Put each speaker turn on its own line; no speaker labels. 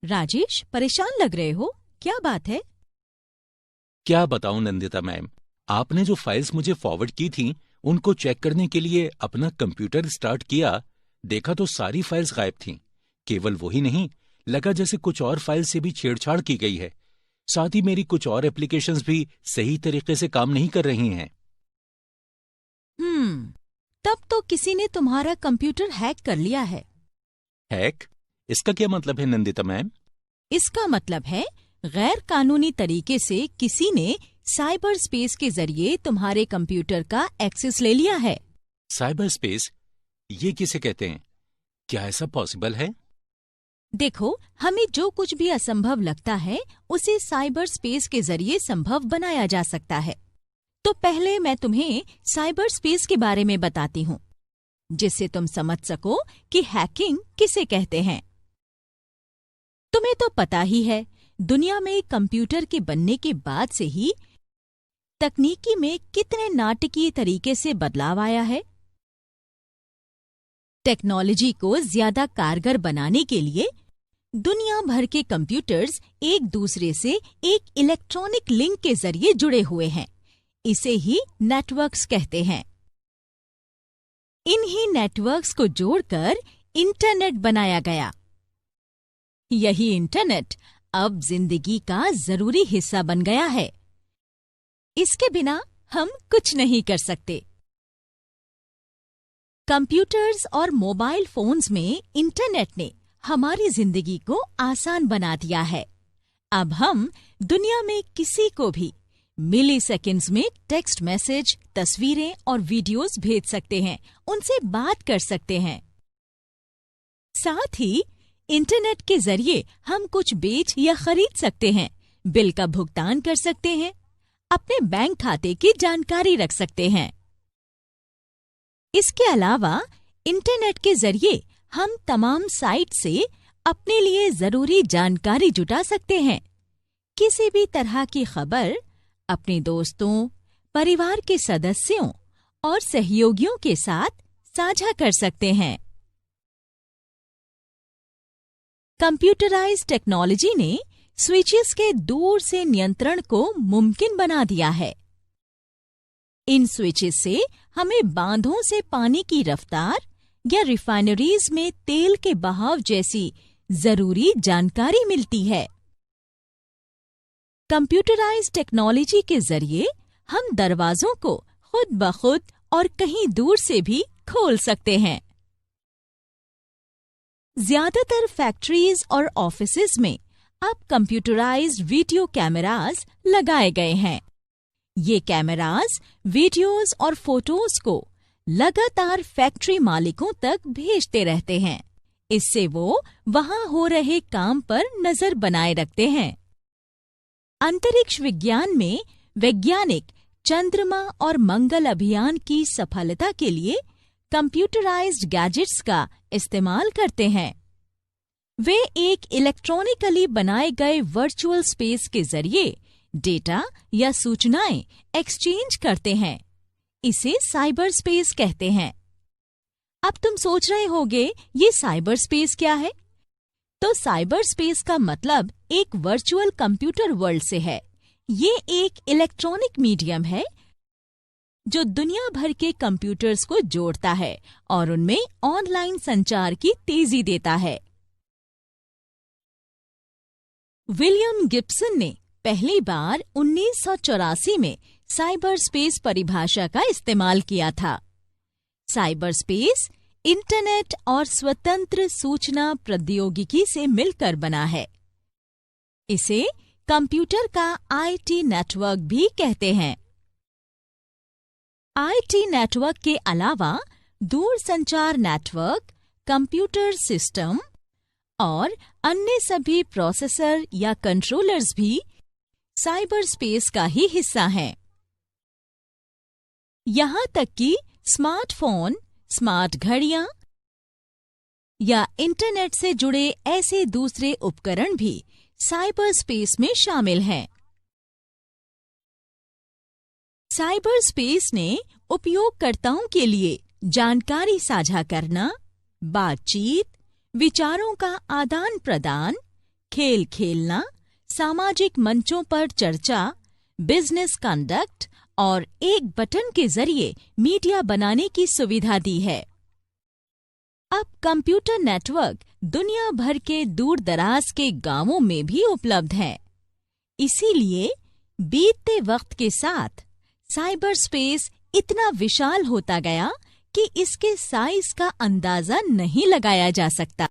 राजेश, परेशान लग रहे हो, क्या बात है?
क्या बताऊं नंदिता मैम, आपने जो फाइल्स मुझे फॉरवर्ड की थी उनको चेक करने के लिए अपना कंप्यूटर स्टार्ट किया, देखा तो सारी फाइल्स गायब थीं। केवल वही नहीं, लगा जैसे कुछ और फाइल से भी छेड़छाड़ की गई है। साथ ही मेरी कुछ और एप्लीकेशंस भी सही तरीके से काम नहीं कर रही हैं।
तब तो किसी ने तुम्हारा कंप्यूटर हैक कर लिया है।
हैक? इसका क्या मतलब है नंदिता मैम?
इसका मतलब है गैर कानूनी तरीके से किसी ने साइबर स्पेस के जरिए तुम्हारे कंप्यूटर का एक्सेस ले लिया है।
Cyber space? ये किसे कहते हैं? क्या ऐसा पॉसिबल है?
देखो, हमें जो कुछ भी असंभव लगता है उसे साइबर स्पेस के जरिए संभव बनाया जा सकता है। तो पहले मैं तुम्हें साइबर स्पेस के बारे में बताती हूँ, जिससे तुम समझ सको कि हैकिंग किसे कहते हैं। तुम्हें तो पता ही है, दुनिया में कंप्यूटर के बनने के बाद से ही तकनीकी में कितने नाटकीय तरीके से बदलाव आया है। टेक्नोलॉजी को ज्यादा कारगर बनाने के लिए दुनिया भर के कंप्यूटर्स एक दूसरे से एक इलेक्ट्रॉनिक लिंक के जरिए जुड़े हुए हैं। इसे ही नेटवर्क्स कहते हैं। इन्हीं नेटवर्क्स को जोड़कर इंटरनेट बनाया गया। यही इंटरनेट अब जिंदगी का जरूरी हिस्सा बन गया है। इसके बिना हम कुछ नहीं कर सकते। कंप्यूटर्स और मोबाइल फोन्स में इंटरनेट ने हमारी जिंदगी को आसान बना दिया है। अब हम दुनिया में किसी को भी मिली सेकेंड्स में टेक्स्ट मैसेज, तस्वीरें और वीडियोस भेज सकते हैं, उनसे बात कर सकते हैं। साथ ही इंटरनेट के जरिए हम कुछ बेच या खरीद सकते हैं, बिल का भुगतान कर सकते हैं, अपने बैंक खाते की जानकारी रख सकते हैं। इसके अलावा इंटरनेट के जरिए हम तमाम साइट से अपने लिए जरूरी जानकारी जुटा सकते हैं। किसी भी तरह की खबर अपने दोस्तों, परिवार के सदस्यों और सहयोगियों के साथ साझा कर सकते हैं। कंप्यूटराइज्ड टेक्नोलॉजी ने स्विचेस के दूर से नियंत्रण को मुमकिन बना दिया है। इन स्विचेस से हमें बांधों से पानी की रफ्तार या रिफाइनरीज में तेल के बहाव जैसी जरूरी जानकारी मिलती है। कंप्यूटराइज्ड टेक्नोलॉजी के जरिए हम दरवाजों को खुद ब खुद और कहीं दूर से भी खोल सकते हैं। ज्यादातर फैक्ट्रीज और ऑफिसेज में अब कंप्यूटराइज्ड वीडियो कैमरास लगाए गए हैं। ये कैमरास वीडियोस और फोटोज को लगातार फैक्ट्री मालिकों तक भेजते रहते हैं। इससे वो वहां हो रहे काम पर नजर बनाए रखते हैं। अंतरिक्ष विज्ञान में वैज्ञानिक चंद्रमा और मंगल अभियान की सफलता के लिए कंप्यूटराइज्ड गैजेट्स का इस्तेमाल करते हैं। वे एक इलेक्ट्रॉनिकली बनाए गए वर्चुअल स्पेस के जरिए डेटा या सूचनाएं एक्सचेंज करते हैं। इसे साइबर स्पेस कहते हैं। अब तुम सोच रहे होगे, ये साइबर स्पेस क्या है? तो साइबर स्पेस का मतलब एक वर्चुअल कंप्यूटर वर्ल्ड से है। ये एक इलेक्ट्रॉनिक मीडियम है जो दुनिया भर के कंप्यूटर्स को जोड़ता है और उनमें ऑनलाइन संचार की तेजी देता है। विलियम गिब्सन ने पहली बार 1984 में साइबर स्पेस परिभाषा का इस्तेमाल किया था। साइबर स्पेस इंटरनेट और स्वतंत्र सूचना प्रौद्योगिकी से मिलकर बना है। इसे कंप्यूटर का आईटी नेटवर्क भी कहते हैं। आईटी नेटवर्क के अलावा दूरसंचार नेटवर्क, कंप्यूटर सिस्टम और अन्य सभी प्रोसेसर या कंट्रोलर्स भी साइबर स्पेस का ही हिस्सा हैं। यहाँ तक कि स्मार्टफोन, स्मार्ट घड़ियां या इंटरनेट से जुड़े ऐसे दूसरे उपकरण भी साइबर स्पेस में शामिल हैं। साइबर स्पेस ने उपयोगकर्ताओं के लिए जानकारी साझा करना, बातचीत, विचारों का आदान प्रदान, खेल खेलना, सामाजिक मंचों पर चर्चा, बिजनेस कंडक्ट और एक बटन के जरिए मीडिया बनाने की सुविधा दी है। अब कंप्यूटर नेटवर्क दुनिया भर के दूर दराज के गांवों में भी उपलब्ध है। इसीलिए बीतते वक्त के साथ साइबर स्पेस इतना विशाल होता गया कि इसके साइज का अंदाजा नहीं लगाया जा सकता।